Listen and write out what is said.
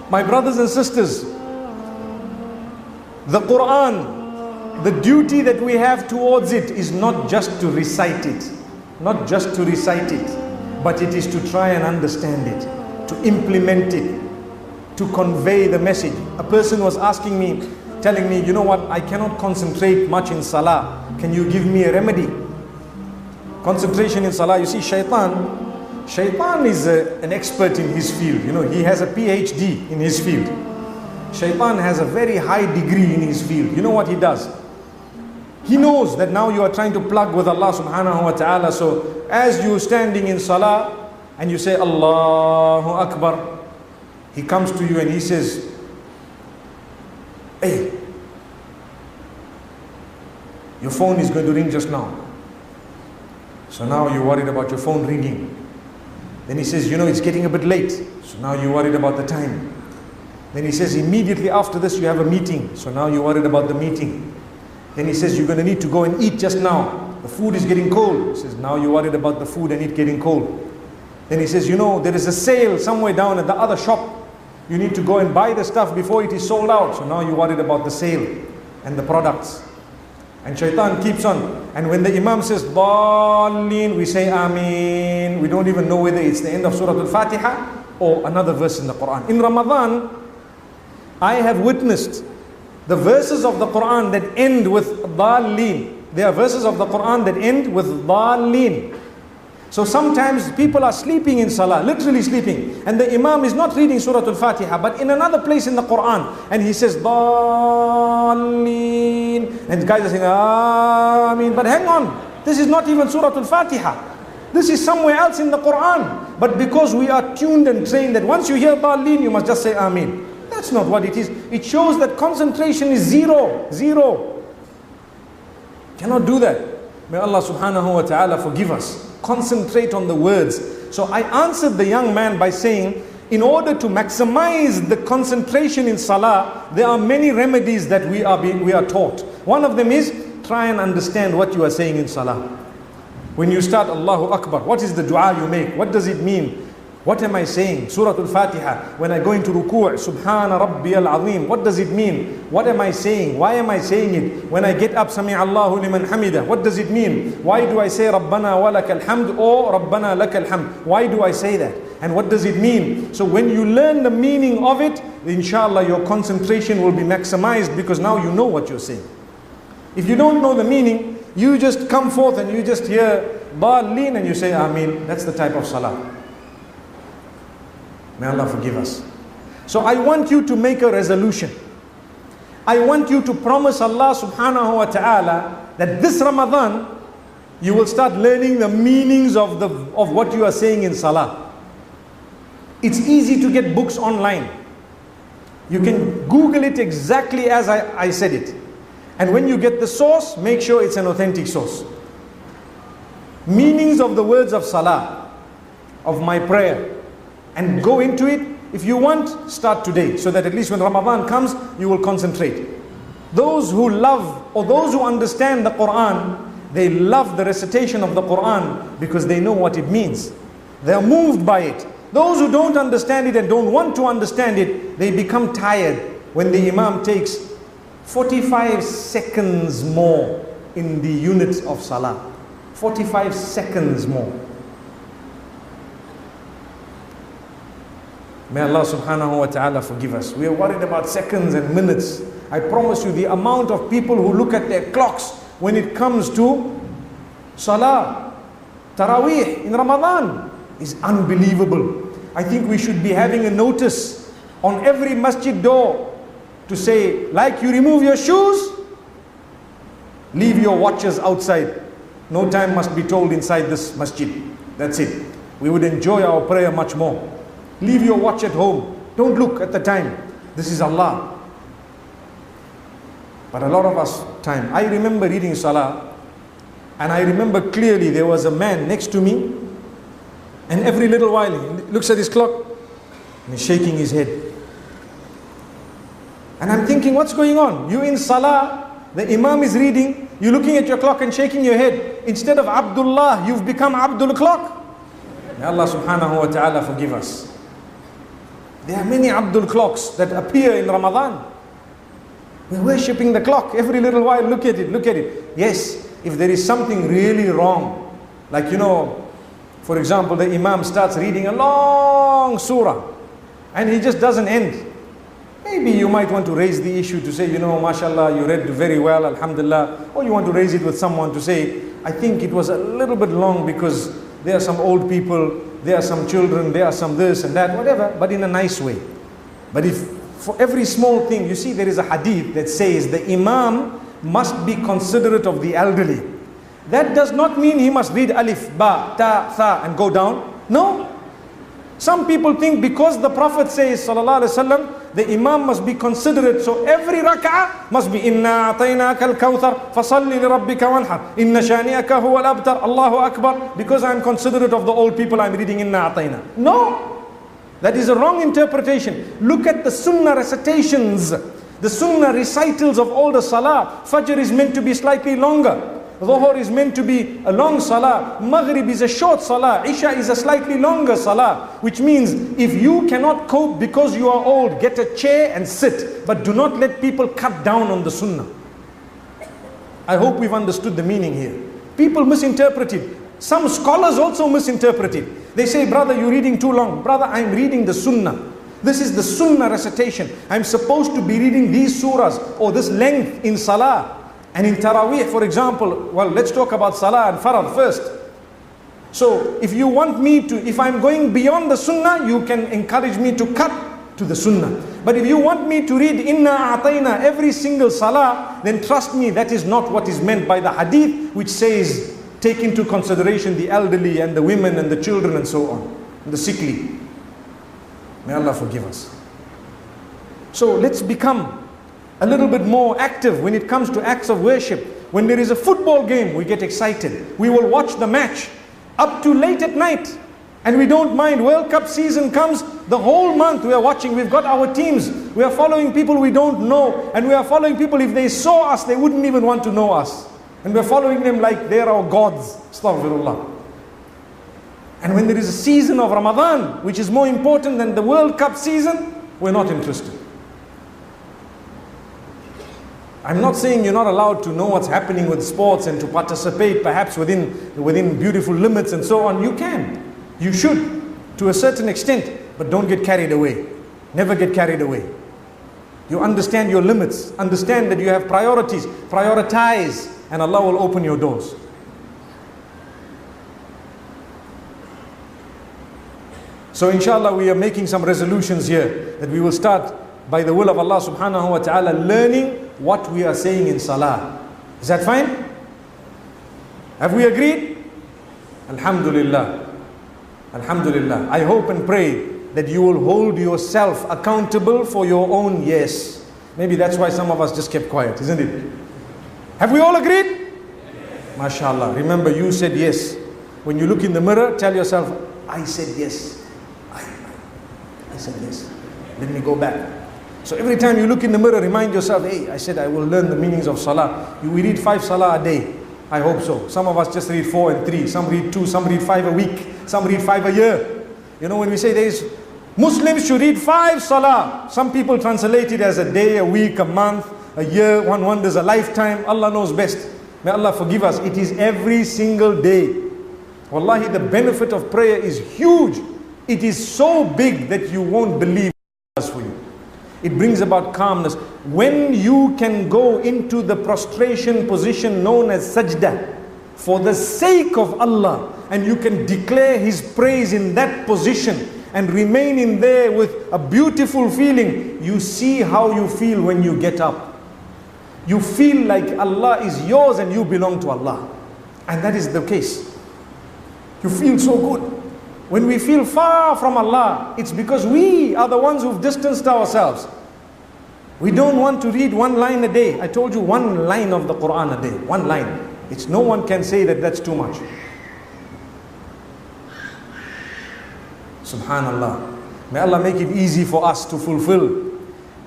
My brothers and sisters, the Quran, the duty that we have towards it is not just to recite it, not just to recite it, but it is to try and understand it, to implement it, to convey the message. A person was asking me, telling me, you know what, I cannot concentrate much in salah. Can you give me a remedy? Concentration in salah, you see, Shaitan is an expert in his field. You know, he has a PhD in his field. Shaitan has a very high degree in his field. You know what he does? He knows that now you are trying to plug with Allah subhanahu wa ta'ala. So as you're standing in salah and you say Allahu Akbar, he comes to you and he says, hey, your phone is going to ring just now. So now you're worried about your phone ringing. Then he says, you know, it's getting a bit late. So now you're worried about the time. Then he says, immediately after this you have a meeting. So now you're worried about the meeting. Then he says, you're going to need to go and eat just now. The food is getting cold. He says, now you're worried about the food and it getting cold. Then he says, you know, there is a sale somewhere down at the other shop. You need to go and buy the stuff before it is sold out. So now you're worried about the sale and the products. And Shaitan keeps on. And when the Imam says, Dallin, we say Ameen. We don't even know whether it's the end of Surah Al-Fatiha or another verse in the Quran. In Ramadan, I have witnessed the verses of the Quran that end with Dallin. There are verses of the Quran that end with Dallin. So sometimes people are sleeping in salah, literally sleeping, and the Imam is not reading Surah Al-Fatiha, but in another place in the Quran, and he says Dallin, and guys are saying Ameen. But hang on, this is not even Surah Al-Fatiha. This is somewhere else in the Quran. But because we are tuned and trained that once you hear Dallin, you must just say Ameen. That's not what it is. It shows that concentration is zero. Cannot do that. May Allah subhanahu wa ta'ala forgive us. Concentrate on the words. So I answered the young man by saying, in order to maximize the concentration in salah, there are many remedies that we are taught. One of them is, try and understand what you are saying in salah. When you start Allahu Akbar, what is the dua you make? What does it mean? What am I saying? Surah Al-Fatiha. When I go into ruku', Subhana Rabbiyal Azim. What does it mean? What am I saying? Why am I saying it? When I get up, Sami Allahu liman hamida. What does it mean? Why do I say Rabbana wa lakal hamd or Rabbana lakal hamd? Why do I say that? And what does it mean? So when you learn the meaning of it, inshallah your concentration will be maximized because now you know what you're saying. If you don't know the meaning, you just come forth and you just hear Dallin and you say Ameen. That's the type of salah. May Allah forgive us. So I want you to make a resolution. I want you to promise Allah subhanahu wa ta'ala that this Ramadan, you will start learning the meanings of what you are saying in salah. It's easy to get books online. You can Google it exactly as I said it. And when you get the source, make sure it's an authentic source. Meanings of the words of salah, of my prayer. And go into it. If you want, start today, so that at least when Ramadan comes, you will concentrate. Those who love or those who understand the Quran, they love the recitation of the Quran because they know what it means. They are moved by it. Those who don't understand it and don't want to understand it, they become tired when the Imam takes 45 seconds more in the units of salah. 45 seconds more. May Allah subhanahu wa ta'ala forgive us. We are worried about seconds and minutes. I promise you, the amount of people who look at their clocks when it comes to salah, Taraweeh in Ramadan is unbelievable. I think we should be having a notice on every masjid door to say, like you remove your shoes, leave your watches outside. No time must be told inside this masjid. That's it. We would enjoy our prayer much more. Leave your watch at home. Don't look at the time. This is Allah. But a lot of us time. I remember reading salah, and I remember clearly there was a man next to me, and every little while he looks at his clock and he's shaking his head. And I'm thinking, what's going on? You in salah, the Imam is reading, you're looking at your clock and shaking your head. Instead of Abdullah, you've become Abdul Clock. May Allah subhanahu wa ta'ala forgive us. There are many Abdul clocks that appear in Ramadan. We're worshipping the clock every little while. Look at it, look at it. Yes, if there is something really wrong, like for example, the Imam starts reading a long surah and he just doesn't end. Maybe you might want to raise the issue to say, mashallah, you read very well, alhamdulillah. Or you want to raise it with someone to say, I think it was a little bit long because there are some old people, there are some children, there are some this and that, whatever, but in a nice way. But if for every small thing, you see there is a hadith that says the Imam must be considerate of the elderly. That does not mean he must read alif, ba, ta, tha and go down. No. Some people think because the Prophet says, sallallahu alaihi wasallam, the Imam must be considerate, so every rak'ah must be inna a'tainaka al-kawthar fasalli li rabbika wanhar inna shani'aka huwa al-abtar Allahu akbar, because I am considerate of the old people I am reading inna a'taina. No, that is a wrong interpretation. Look at the sunnah recitations, the sunnah recitals of all the salah. Fajr is meant to be slightly longer, Dhuhr is meant to be a long salah, Maghrib is a short salah, Isha is a slightly longer salah. Which means if you cannot cope because you are old, get a chair and sit, but do not let people cut down on the sunnah. I hope we've understood the meaning here. People misinterpret it. Some scholars also misinterpret it. They say, brother, you're reading too long. Brother, I'm reading the sunnah. This is the sunnah recitation. I'm supposed to be reading these surahs or this length in salah. And in Taraweeh, for example, well, let's talk about Salah and Farad first. So, if you want me to, if I'm going beyond the Sunnah, you can encourage me to cut to the Sunnah. But if you want me to read Inna A'tayna every single Salah, then trust me, that is not what is meant by the Hadith, which says, take into consideration the elderly and the women and the children and so on, and the sickly. May Allah forgive us. So, let's become a little bit more active when it comes to acts of worship. When there is a football game, we get excited. We will watch the match up to late at night. And we don't mind. World Cup season comes, the whole month we are watching. We've got our teams. We are following people we don't know. And we are following people, if they saw us, they wouldn't even want to know us. And we're following them like they're our gods. Astaghfirullah. And when there is a season of Ramadan, which is more important than the World Cup season, we're not interested. I'm not saying you're not allowed to know what's happening with sports and to participate perhaps within beautiful limits and so on. You can. You should to a certain extent, but don't get carried away. Never get carried away. You understand your limits. Understand that you have priorities. Prioritize and Allah will open your doors. So inshallah we are making some resolutions here that we will start by the will of Allah subhanahu wa ta'ala learning what we are saying in salah. Is that fine? Have we agreed? Alhamdulillah. Alhamdulillah. I hope and pray that you will hold yourself accountable for your own yes. Maybe that's why some of us just kept quiet, isn't it? Have we all agreed? Yes. MashaAllah. Remember, you said yes. When you look in the mirror, tell yourself, I said yes. I said yes. Let me go back. So every time you look in the mirror, remind yourself, hey, I said I will learn the meanings of salah. We read 5 salah a day. I hope so. Some of us just read 4 and 3. Some read 2. Some read 5 a week. Some read 5 a year. When we say there is Muslims should read 5 salah. Some people translate it as a day, a week, a month, a year. One wonders a lifetime. Allah knows best. May Allah forgive us. It is every single day. Wallahi, the benefit of prayer is huge. It is so big that you won't believe it does for you. It brings about calmness. When you can go into the prostration position known as sajda for the sake of Allah, and you can declare His praise in that position and remain in there with a beautiful feeling, you see how you feel when you get up. You feel like Allah is yours and you belong to Allah. And that is the case. You feel so good. When we feel far from Allah, it's because we are the ones who've distanced ourselves. We don't want to read 1 line a day. I told you 1 line of the Quran a day. 1 line. No one can say that that's too much. Subhanallah. May Allah make it easy for us to fulfill